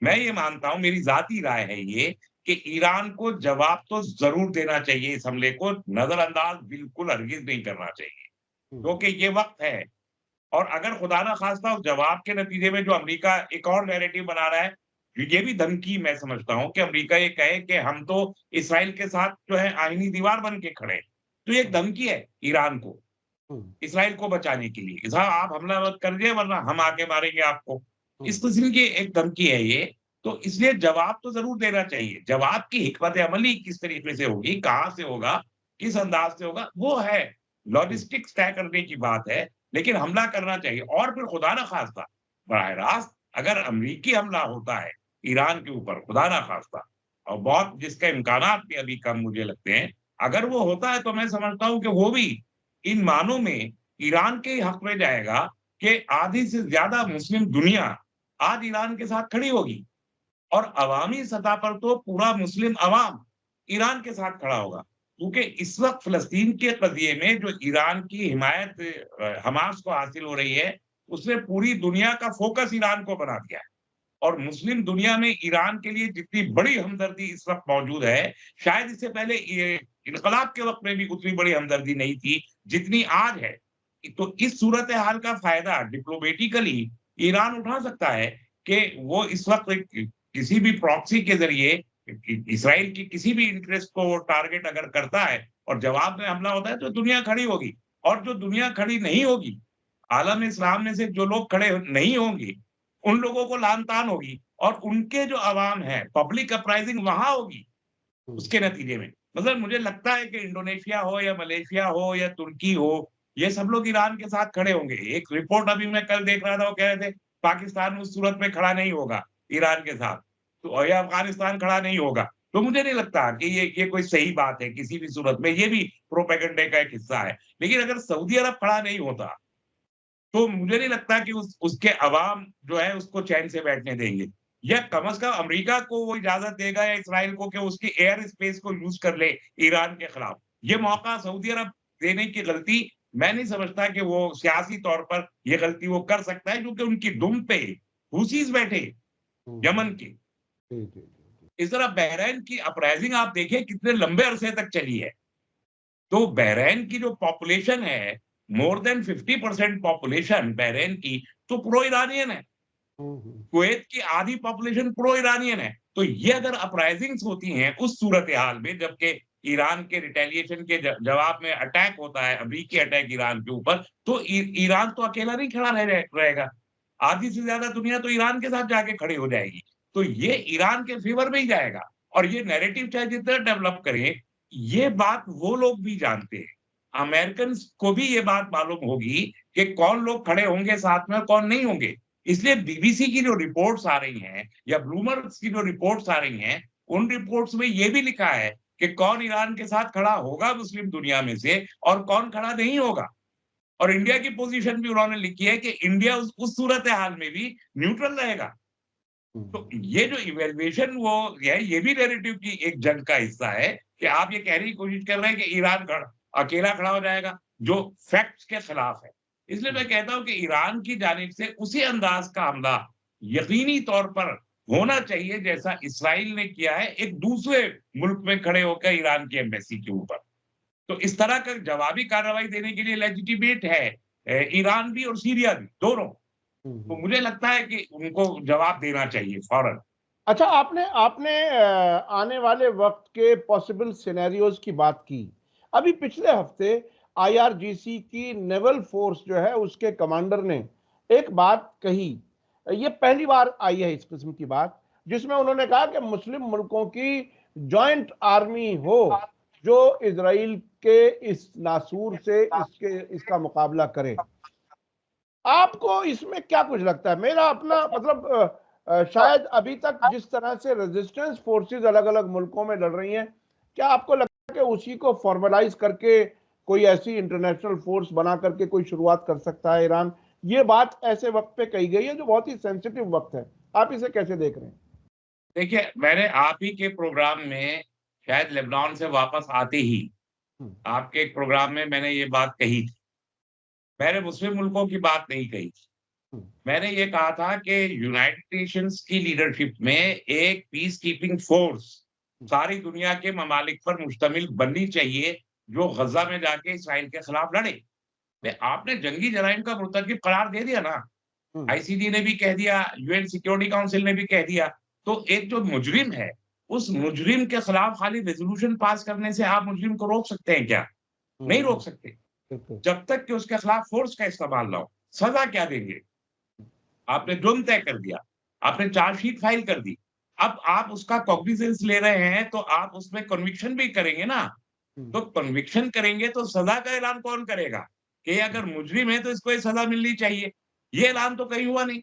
मैं ये मानता हूँ, मेरी ज़ाती राय है ये, कि ईरान को जवाब तो ज़रूर देना चाहिए, इस हमले को नज़रअंदाज बिल्कुल हरगिज़ नहीं करना चाहिए,
हम्म,
क्योंकि ये वक़्त है। और अगर खुदा ना खास्ता उस जवाब के नतीजे में जो अमेरिका एक और नैरेटिव बना रहा है, ये भी धमकी मैं समझता हूँ कि अमेरिका ये कहे कि हम तो इस्राइल के साथ जो है आईनी दीवार बन के खड़े हैं। तो ये एक
हम्म,
धमकी है ईरान को,
हम्म,
इस्राइल को बचाने के लिए, कि साहब आप हमला मत करिए वरना हम आके मारेंगे आपको। इस
हम्म,
किस्म की एक धमकी है ये, तो इसलिए जवाब तो ज़रूर देना चाहिए। जवाब की हिकमत अमली किस तरीके से होगी, कहाँ से होगा, किस अंदाज़ से होगा, वो है।
हम्म,
लॉजिस्टिक्स तय करने की बात है, लेकिन हमला करना चाहिए। और फिर खुदा ना खास्ता, बराह रास्त अगर अमरीकी हमला होता है ईरान के ऊपर, खुदा ना खास्ता, और बहुत जिसके इम्कानात भी अभी कम मुझे लगते हैं, अगर वो होता है तो मैं समझता हूँ कि वो भी इन मानों में ईरान के हक में जाएगा कि आधी से ज्यादा मुस्लिम दुनिया आज ईरान के साथ खड़ी होगी, और अवामी सतह पर तो पूरा मुस्लिम अवाम ईरान के साथ खड़ा होगा। क्योंकि इस वक़्त फ़लस्तीन के कज़िये में जो ईरान की हिमायत हमास को हासिल हो रही है, उसने पूरी दुनिया का फ़ोकस ईरान को बना दिया है। और मुस्लिम दुनिया में ईरान के लिए जितनी बड़ी हमदर्दी इस वक़्त मौजूद है, शायद इससे पहले ये इन्क़लाब के वक़्त में भी उतनी बड़ी हमदर्दी नहीं थी, जितनी आज है। तो इस सूरत-ए-हाल का फ़ायदा डिप्लोमैटिकली ईरान उठा सकता है कि वो इस वक़्त किसी भी प्रॉक्सी के ज़रिए इज़राइल की किसी भी इंटरेस्ट को टारगेट अगर करता है और जवाब में हमला होता है, तो दुनिया खड़ी होगी। और जो दुनिया खड़ी नहीं होगी, आलम इस्लाम में से जो लोग खड़े नहीं होंगे, उन लोगों को लान-तान होगी, और उनके जो अवाम है, पब्लिक अपराइज़िंग वहाँ होगी,
हम्म,
उसके नतीजे में। मतलब मुझे लगता है कि इंडोनेशिया हो या मलेशिया हो या तुर्की हो, ये सब लोग ईरान के साथ खड़े होंगे। एक रिपोर्ट अभी मैं कल देख रहा था, वो कह रहे थे, पाकिस्तान उस सूरत में खड़ा नहीं होगा ईरान के साथ, तो या अफ़गानिस्तान खड़ा नहीं होगा। तो मुझे नहीं लगता कि ये कोई सही बात है किसी भी सूरत में, ये भी प्रोपेगेंडे का एक हिस्सा है। लेकिन अगर सऊदी अरब खड़ा नहीं होता, तो मुझे नहीं लगता कि उसके अवाम जो है उसको चैन से बैठने देंगे। या कम से कम अमेरिका को वो इजाज़त देगा या इस्राइल को कि उसकी एयर स्पेस को यूज़ कर ले ईरान के खिलाफ। ये मौका सऊदी अरब देने की गलती मैं नहीं समझता कि वो सियासी तौर पर ये गलती वो कर सकता है, क्योंकि उनकी दुम पे हूसीज़ बैठे
हम्म,
यमन के।
जी, जी, जी, जी,
इस तरह बहरीन की अपराइज़िंग आप देखिए कितने लंबे अरसे तक चली है। तो बहरीन की जो पॉपुलेशन है, मोर देन 50% पॉपुलेशन बहरीन की तो प्रो ईरानियन है। कुवैत की आधी पॉपुलेशन प्रो ईरानियन है। तो ये अगर अपराइजिंग्स होती हैं उस सूरत हाल में, जबकि ईरान के रिटेलिएशन के जवाब में अटैक होता है, अमरीकी अटैक ईरान के ऊपर, तो ईरान तो अकेला नहीं खड़ा रहेगा। आधी से ज्यादा दुनिया तो ईरान के साथ जाके खड़ी हो जाएगी। तो ये ईरान के फेवर में ही जाएगा। और ये नैरेटिव चाहे जितना डेवलप करें, ये बात वो लोग भी जानते हैं। अमेरिकन को भी ये बात मालूम होगी कि कौन लोग खड़े होंगे साथ में और कौन नहीं होंगे। इसलिए बीबीसी की जो रिपोर्ट्स आ रही हैं या ब्लूमबर्ग की जो रिपोर्ट्स आ रही हैं, उन रिपोर्ट्स में ये भी लिखा है कि कौन ईरान के साथ खड़ा होगा मुस्लिम दुनिया में से और कौन खड़ा नहीं होगा। और इंडिया की पोजीशन भी उन्होंने लिखी है कि इंडिया उस सूरत हाल में भी न्यूट्रल रहेगा। तो ये जो इवैल्यूएशन वो है, ये भी नैरेटिव की एक जंग का हिस्सा है कि आप ये कहने की कोशिश कर रहे हैं कि ईरान अकेला खड़ा हो जाएगा, जो फैक्ट्स के खिलाफ है। इसलिए मैं कहता हूं कि ईरान की जानिब से उसी अंदाज का हमला यकीनी तौर पर होना चाहिए जैसा इसराइल ने किया है एक दूसरे मुल्क में खड़े होकर ईरान की एम्बेसी के ऊपर। तो इस तरह का जवाबी कार्रवाई देने के लिए लेजिटिमेट है ईरान भी और सीरिया भी, दोनों। तो मुझे लगता है कि उनको जवाब देना चाहिए फौरन।
अच्छा, आपने आपने आने वाले वक्त के पॉसिबल सिनेरियोज की बात की। अभी पिछले हफ्ते आईआरजीसी की नेवल फोर्स जो है उसके कमांडर ने एक बात कही। ये पहली बार आई है इस किस्म की बात, जिसमें उन्होंने कहा कि मुस्लिम मुल्कों की जॉइंट आर्मी हो जो इजराइल के इस नासूर से इसका मुकाबला करे। आपको इसमें क्या कुछ लगता है? मेरा अपना मतलब शायद अभी तक जिस तरह से रेजिस्टेंस फोर्सेस अलग अलग मुल्कों में लड़ रही हैं, क्या आपको लगता है कि उसी को फॉर्मलाइज करके कोई ऐसी इंटरनेशनल फोर्स बना करके कोई शुरुआत कर सकता है ईरान? ये बात ऐसे वक्त पे कही गई है जो बहुत ही सेंसिटिव वक्त है। आप इसे कैसे देख रहे हैं?
देखिए, मैंने आप ही के प्रोग्राम में शायद लेबनान से वापस आते ही
हम्म,
आपके एक प्रोग्राम में मैंने ये बात कही थी। मैंने मुस्लिम मुल्कों की बात नहीं कही थी।
हम्म,
मैंने ये कहा था कि यूनाइटेड नेशंस की लीडरशिप में एक पीस कीपिंग फोर्स सारी दुनिया के ममालिक पर मुश्तमिल बननी चाहिए, जो गजा में जाके इसराइल के खिलाफ लड़े। आपने जंगी जराइम का मुर्तकिब करार दे दिया ना,
हम्म,
आईसीजे ने भी कह दिया, यूएन सिक्योरिटी काउंसिल ने भी कह दिया। तो एक जो मुजरिम है, उस मुजरिम के खिलाफ खाली रेजोल्यूशन पास करने से आप मुजरिम को रोक सकते हैं क्या? नहीं रोक सकते।
बिल्कुल।
जब तक कि उसके खिलाफ फोर्स का इस्तेमाल ना हो। सजा क्या देंगे? आपने जुर्म तय कर दिया, आपने चार्जशीट फाइल कर दी। अब आप उसका कॉग्निजेंस ले रहे हैं, तो आप उसमें कन्विक्शन भी करेंगे ना।
हम्म,
तो कन्विक्शन करेंगे तो सजा का ऐलान कौन करेगा? कि ये अगर मुजरिम है तो इसको ये सजा मिलनी चाहिए। ये ऐलान तो कहीं हुआ नहीं।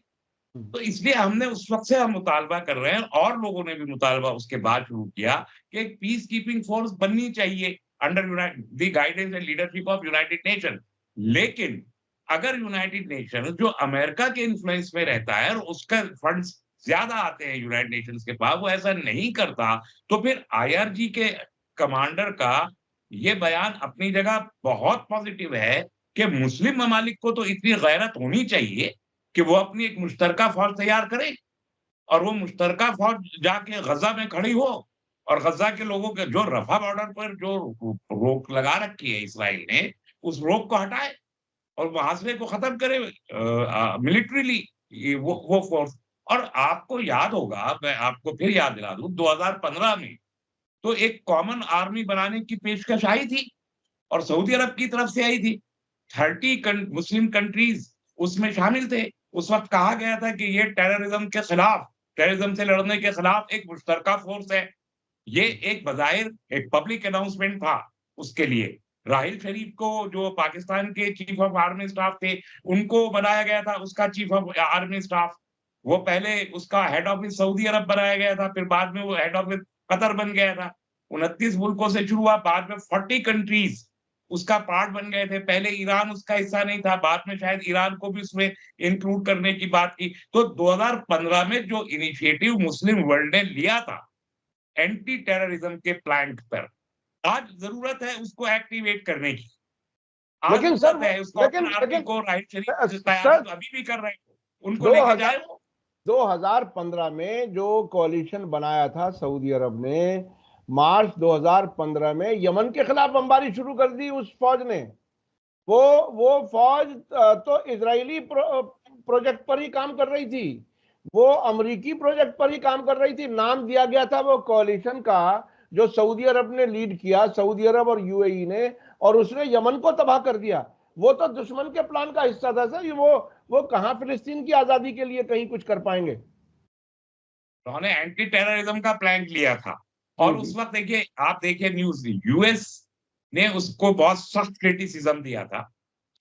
हम्म,
तो इसलिए हमने उस वक़्त से हम मुतालबा कर रहे हैं और लोगों ने भी मुतालबा उसके बाद शुरू किया कि एक पीस कीपिंग फोर्स बननी चाहिए under the guidance and leadership of United nation. लेकिन अगर यूनाइटेड नेशन जो अमेरिका के इन्फ्लुएंस में रहता है और उसका फंड्स ज़्यादा आते हैं यूनाइटेड नेशंस के पास, वो ऐसा नहीं करता, तो फिर आईआरजी के कमांडर का ये बयान अपनी जगह बहुत पॉजिटिव है कि मुस्लिम ममालिक को तो इतनी गैरत होनी चाहिए कि वो अपनी एक मुश्तरका फ़ौज तैयार करें और वो मुश्तरका फ़ौज जाके गज़ा में खड़ी हो और गज़ा के लोगों के जो रफ़ा बॉर्डर पर जो रोक लगा रखी है इसराइल ने, उस रोक को हटाए और मुहासरे को ख़त्म करे मिलिट्रीली ये वो फ़ोर्स। और आपको याद होगा, मैं आपको फिर याद दिला दूँ, 2015 में तो एक कॉमन आर्मी बनाने की पेशकश आई थी और सऊदी अरब की तरफ से आई थी। 30 मुस्लिम कंट्रीज उसमें शामिल थे। उस वक़्त कहा गया था कि ये टेररिज्म से लड़ने के खिलाफ एक मुश्तरका फ़ोर्स है। ये एक बज़ाहिर एक पब्लिक अनाउंसमेंट था उसके लिए। राहिल शरीफ को जो पाकिस्तान के चीफ ऑफ आर्मी स्टाफ थे, उनको बनाया गया था उसका चीफ ऑफ आर्मी स्टाफ। वो पहले उसका हेड ऑफिस सऊदी अरब बनाया गया था, फिर बाद में वो हेड ऑफिस कतर बन गया था। 29 मुल्कों से शुरू हुआ, बाद में 40 कंट्रीज़ उसका पार्ट बन गए थे। पहले ईरान उसका हिस्सा नहीं था, बाद में शायद ईरान को भी उसमें इंक्लूड करने की बात की। तो 2015 में जो इनिशिएटिव मुस्लिम वर्ल्ड ने लिया था एंटी टेररिज्म के प्लांट पर, आज ज़रूरत है उसको एक्टिवेट करने की। आज
लेकिन सर
ज़रूरत है उस कॉमन
लेकिन
आर्मी
लेकिन
को राहिल शरीफ
सर
कयादत अभी भी कर रहे हैं, उनको लेके
2000
जाए वो।
2015 में जो कॉलिशन बनाया था सऊदी अरब ने, मार्च 2015 में यमन के खिलाफ बमबारी शुरू कर दी उस फौज ने। वो वो फौज तो इजरायली प्रोजेक्ट पर ही काम कर रही थी। वो अमेरिकी प्रोजेक्ट पर ही काम कर रही थी। नाम दिया गया था वो कोalition का जो सऊदी अरब ने लीड किया, सऊदी अरब और यूएई ने, और उसने यमन को तबाह कर दिया। वो तो दुश्मन के प्लान का हिस्सा था सर। वो कहां फिलिस्तीन की आजादी के लिए कहीं कुछ कर पाएंगे।
उन्होंने एंटी टेररिज्म का प्लान लिया था और
जी
उस
जी।
वक्त देखिए, आप देखिए न्यूज, यूएस ने उसको बहुत सख्त क्रिटिसिज्म दिया था।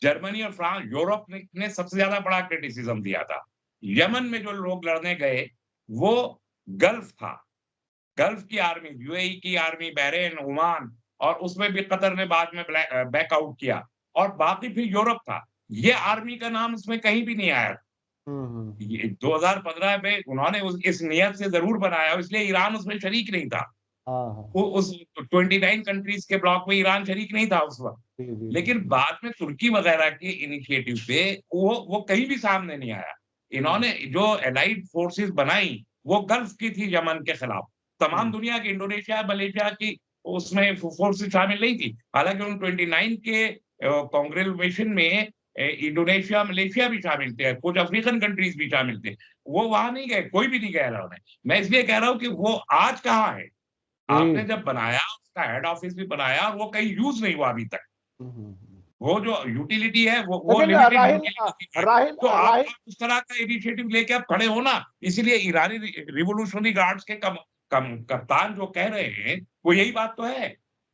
जर्मनी और फ्रांस, यूरोप ने सबसे ज्यादा बड़ा क्रिटिसिज्म दिया था। यमन में जो लोग लड़ने गए वो गल्फ था, गल्फ की आर्मी, यूएई की आर्मी, बहरेन, ओमान, और उसमें भी कतर ने बाद में बैकआउट किया, और बाकी फिर यूरोप था। ये आर्मी का नाम उसमें कहीं भी नहीं आया।
हम्म।
ये 2015 में उन्होंने इस नियत से जरूर बनाया, इसलिए ईरान उसमें शरीक नहीं था।
हाँ हाँ।
उस 29 कंट्रीज के ब्लॉक में ईरान शरीक नहीं था उस वक्त।
जी जी जी।
लेकिन बाद में तुर्की वगैरह के इनिशिएटिव पे वो कहीं भी सामने नहीं आया।
हम्म
इन्होंने जो एलाइड फोर्सेस बनाई वो गल्फ की थी यमन के खिलाफ। तमाम
हम्म
दुनिया की, इंडोनेशिया, मलेशिया की उसमें फोर्सेस शामिल नहीं थी। हालांकि उन 29 के कांग्रेचुलेशन में इंडोनेशिया, मलेशिया भी शामिल थे, कुछ अफ्रीकन कंट्रीज भी शामिल थे। वो वहां नहीं गए, कोई भी नहीं गया उन्होंने। मैं इसलिए कह रहा हूँ कि वो आज कहाँ है। आपने
जी।
जब बनाया, उसका हेड ऑफिस भी बनाया, और वो कहीं यूज नहीं हुआ अभी तक।
हम्म।
वो जो यूटिलिटी है वो
लेकिन
लिमिटेड
राहिल
यूटिलिटी है।
राहिल
तो
राहिल
आप उस तरह का इनिशिएटिव लेके आप खड़े हो ना, इसीलिए ईरानी रिवॉल्यूशनरी गार्ड्स के कप्तान जो कह रहे हैं, वो यही बात तो है।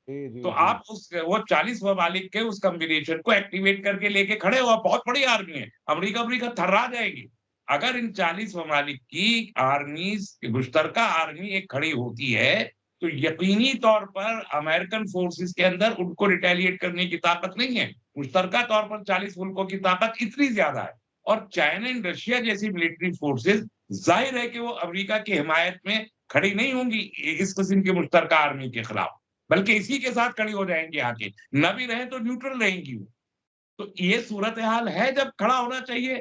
जी जी
तो
जी।
आप वो 40 ममालिक के उस कॉम्बिनेशन को एक्टिवेट करके लेके खड़े हो, आप बहुत बड़ी आर्मी है। अमेरिका थर्रा जाएगी। अगर इन 40 ममालिक की आर्मीज, मुश्तरका आर्मी एक खड़ी होती है, तो यकीनी तौर पर अमेरिकन फोर्सेस के अंदर उनको रिटेलिएट करने की ताकत नहीं है। मुश्तरका तौर पर 40 मुल्कों की ताकत इतनी ज्यादा है। और चाइना एंड रशिया जैसी मिलिट्री फोर्सेस, जाहिर है कि वो अमेरिका की हिमायत में खड़ी नहीं होंगी इस किस्म की मुश्तरका आर्मी के खिलाफ, बल्कि इसी के साथ खड़ी हो जाएँगी आके। न भी रहे तो न्यूट्रल रहेंगी वो। तो ये सूरत-ए-हाल है जब खड़ा होना चाहिए।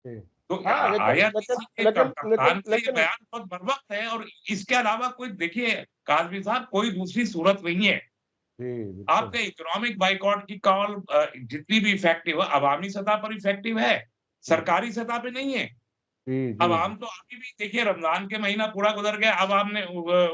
जी।
तो
हाँ, लेकिन लेकिन
आईआरजीसी के
लेकिन
कप्तान
लेकिन
का ये
लेकिन
बयान बहुत बर्वक्त है, और इसके अलावा कोई, देखिए काज़मी साहब, कोई दूसरी सूरत नहीं है।
जी, बिल्कुल।
आपका इकोनॉमिक बायकॉट की कॉल जितनी भी इफेक्टिव है, अवामी सतह पर इफेक्टिव है,
हुँ,
सरकारी सतह पे नहीं है।
जी,
अब
जी, जी।
आम तो अभी भी देखिए, रमज़ान के महीना पूरा गुज़र गया, अब आपने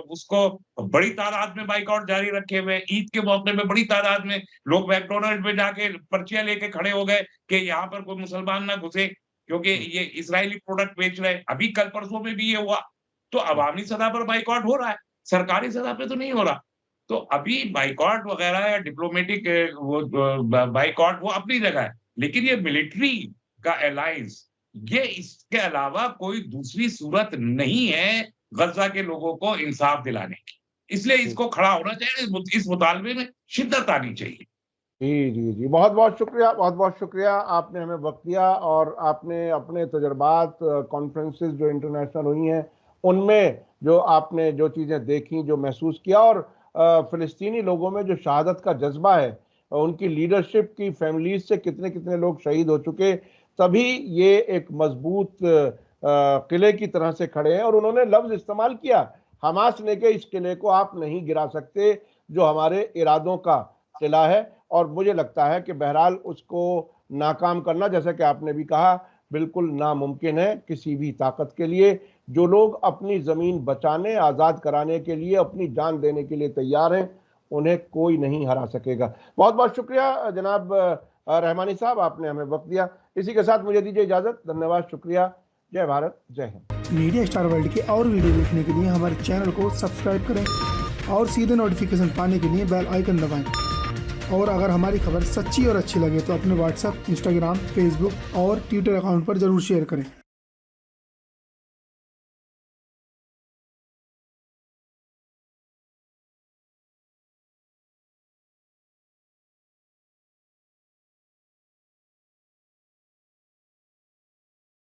उसको बड़ी तादाद में बाइकआउट जारी रखे हुए हैं। ईद के मौके पे बड़ी तादाद में लोग मैकडॉनल्ड में जाके पर्चियाँ लेके खड़े हो गए कि यहाँ पर कोई मुसलमान ना घुसे, क्योंकि
हुँ,
ये इज़राइली प्रोडक्ट बेच रहे हैं। अभी कल-परसों में भी ये हुआ। तो
हुँ,
अवामी सतह पर बाइकआउट हो रहा है, सरकारी सतह पे तो नहीं हो रहा। तो अभी बाइकआउट वगैरह या डिप्लोमेटिक वो बाइकआउट वो अपनी जगह है। लेकिन ये मिलिट्री का अलायंस, ये इसके अलावा कोई दूसरी सूरत नहीं है गज़ा के लोगों को इंसाफ दिलाने की। इसलिए
जी।
इसको खड़ा होना चाहिए, इस मुतालबे में शिद्दत आनी चाहिए।
जी, जी, जी। बहुत-बहुत शुक्रिया, बहुत-बहुत शुक्रिया। आपने हमें वक़्त दिया और आपने अपने तजुर्बात, कॉन्फ्रेंसेस जो इंटरनेशनल हुई हैं, उनमें जो आपने जो चीज़ें देखी, जो महसूस किया, और फ़िलिस्तीनी लोगों में जो शहादत का जज़्बा है, उनकी लीडरशिप की फ़ैमिलीज़ से कितने-कितने लोग शहीद हो चुके, तभी ये एक मज़बूत किले की तरह से खड़े हैं। और उन्होंने लफ़्ज़ इस्तेमाल किया, हमास ने, कि इस किले को आप नहीं गिरा सकते, जो हमारे इरादों का किला है। और मुझे लगता है कि बहरहाल उसको नाकाम करना, जैसा कि आपने भी कहा, बिल्कुल नामुमकिन है किसी भी ताकत के लिए। जो लोग अपनी ज़मीन बचाने, आज़ाद कराने के लिए अपनी जान देने के लिए तैयार हैं, उन्हें कोई नहीं हरा सकेगा। बहुत-बहुत शुक्रिया जनाब रहमानी साहब, आपने हमें वक़्त दिया। इसी के साथ मुझे दीजिए इजाज़त। धन्यवाद, शुक्रिया। जय भारत, जय हिंद।
मीडिया स्टार वर्ल्ड के और वीडियो देखने के लिए हमारे चैनल को सब्सक्राइब करें और सीधे नोटिफिकेशन पाने के लिए बेल आइकन दबाएं। और अगर हमारी खबर सच्ची और अच्छी लगे तो अपने व्हाट्सएप, इंस्टाग्राम, फेसबुक और ट्विटर अकाउंट पर ज़रूर शेयर करें।